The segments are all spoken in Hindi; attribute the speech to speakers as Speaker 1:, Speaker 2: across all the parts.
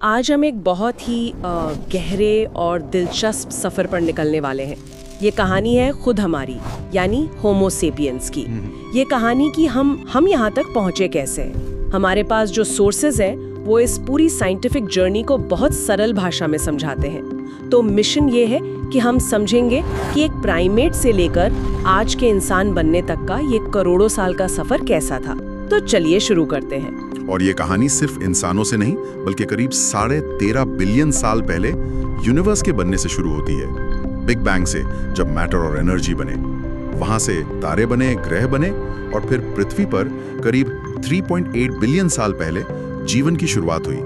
Speaker 1: आज हम एक बहुत ही गहरे और दिलचस्प सफ़र पर निकलने वाले हैं। ये कहानी है खुद हमारी, यानी होमो सेपियंस की। ये कहानी कि हम यहाँ तक पहुँचे कैसे। हमारे पास जो सोर्सेज हैं वो इस पूरी साइंटिफिक जर्नी को बहुत सरल भाषा में समझाते हैं। तो मिशन ये है कि हम समझेंगे कि एक प्राइमेट से लेकर आज के इंसान बनने तक का ये करोड़ों साल का सफ़र कैसा था। तो चलिए शुरू करते हैं।
Speaker 2: और ये कहानी सिर्फ इंसानों से नहीं बल्कि करीब 13.5 बिलियन साल पहले यूनिवर्स के बनने से शुरू होती है। बिग बैंग से, जब मैटर और एनर्जी बने, वहां से तारे बने, ग्रह बने और फिर पृथ्वी पर करीब 3.8 बिलियन साल पहले जीवन की शुरुआत हुई।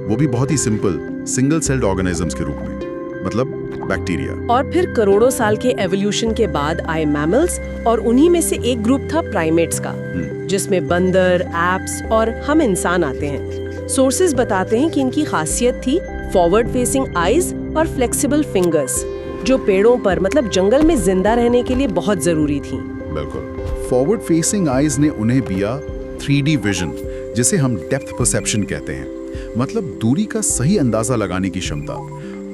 Speaker 2: वो भी बहुत ही सिंपल सिंगल सेल्ड ऑर्गेनिजम्स के रूप में, मतलब बैक्टीरिया।
Speaker 1: और फिर करोड़ों साल के एवोल्यूशन के बाद आए मैमल्स, और उन्हीं में से एक ग्रुप था प्राइमेट्स का, जिसमें बंदर, एप्स और हम इंसान आते हैं। सोर्सेज बताते हैं कि इनकी खासियत थी फॉरवर्ड फेसिंग आईज और फ्लेक्सिबल फिंगर्स, जो पेड़ों पर मतलब जंगल में जिंदा रहने के लिए बहुत जरूरी थी।
Speaker 2: बिल्कुल। फॉरवर्ड फेसिंग आईज ने उन्हें दिया 3D विजन, जिसे हम डेप्थ परसेप्शन कहते हैं, मतलब दूरी का सही अंदाजा लगाने की क्षमता।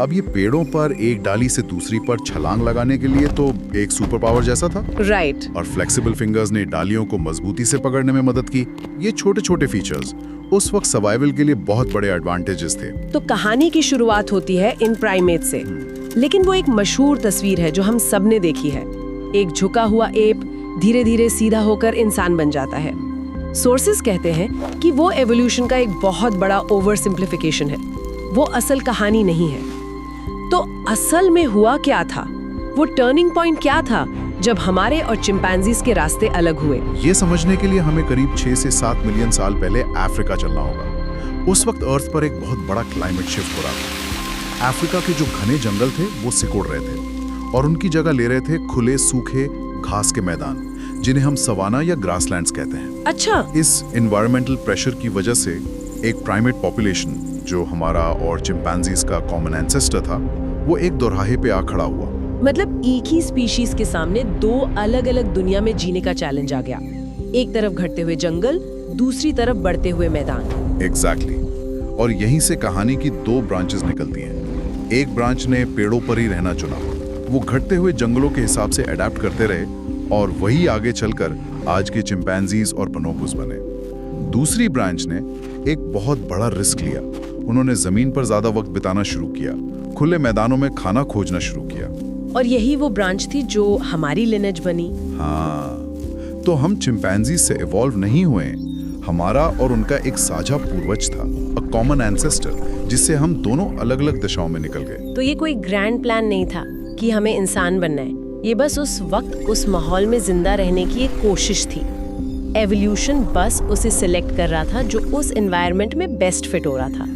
Speaker 2: अब ये पेड़ों पर एक डाली से दूसरी पर छलांग लगाने के लिए तो एक सुपर पावर जैसा था।
Speaker 1: राइट।
Speaker 2: और फ्लेक्सिबल फिंगर्स ने डालियों को मजबूती से पकड़ने में मदद की। ये छोटे छोटे फीचर्स उस वक्त सर्वाइवल के लिए बहुत बड़े एडवांटेजेस थे।
Speaker 1: तो कहानी की शुरुआत होती है इन प्राइमेट से, लेकिन वो एक मशहूर तस्वीर है जो हम सब ने देखी है। एक झुका हुआ एप धीरे धीरे सीधा होकर इंसान बन जाता है। सोर्सेज कहते हैं कि वो एवोल्यूशन का एक बहुत बड़ा ओवर सिंप्लीफिकेशन है, वो असल कहानी नहीं है। तो असल में हुआ क्या था? वो टर्निंग पॉइंट क्या था जब हमारे और चिंपैंजीज के रास्ते अलग हुए?
Speaker 2: ये समझने के लिए हमें करीब 6 से 7 मिलियन साल पहले अफ्रीका चलना होगा। उस वक्त अर्थ पर एक बहुत बड़ा क्लाइमेट शिफ्ट हो रहा था। अफ्रीका के जो घने जंगल थे वो सिकुड़ रहे थे और उनकी जगह ले रहे थे खुले सूखे घास के मैदान, जिन्हें हम सवाना या ग्रासलैंड्स कहते हैं।
Speaker 1: अच्छा।
Speaker 2: इस एनवायरमेंटल प्रेशर की वजह से एक प्राइमेट पॉपुलेशन, जो हमारा और चिंपैंजीज का कॉमन एंसेस्टर था, वो एक दोराहे पे आ खड़ा हुआ।
Speaker 1: मतलब एक ही स्पीशीज के सामने दो अलग अलग दुनिया में जीने का चैलेंज आ गया। एक तरफ घटते हुए जंगल, दूसरी तरफ बढ़ते हुए मैदान।
Speaker 2: एग्जैक्टली। और यहीं से कहानी की 2 ब्रांचेस निकलती हैं। एक ब्रांच ने पेड़ों पर ही रहना चुना, वो घटते हुए जंगलों के हिसाब से अडेप्ट करते रहे और वही आगे चलकर आज के चिंपैंजीज और बोनोबोस बने। दूसरी ब्रांच ने एक बहुत बड़ा रिस्क लिया। उन्होंने जमीन पर ज्यादा वक्त बिताना शुरू किया, खुले मैदानों में खाना खोजना शुरू किया। और
Speaker 1: यही वो ब्रांच थी जो हमारी लिनेज बनी।
Speaker 2: हाँ, तो हम चिंपैंजी से इवॉल्व नहीं हुए, हमारा और उनका एक साझा पूर्वज था, अ कॉमन एंसेस्टर, जिससे हम दोनों अलग अलग दिशाओं में निकल गए।
Speaker 1: तो ये कोई ग्रैंड प्लान नहीं था कि हमें इंसान बनना है, ये बस उस वक्त उस माहौल में जिंदा रहने की एक कोशिश थी। एवोल्यूशन बस उसे सिलेक्ट कर रहा था जो उस एनवायरनमेंट में बेस्ट फिट हो रहा था।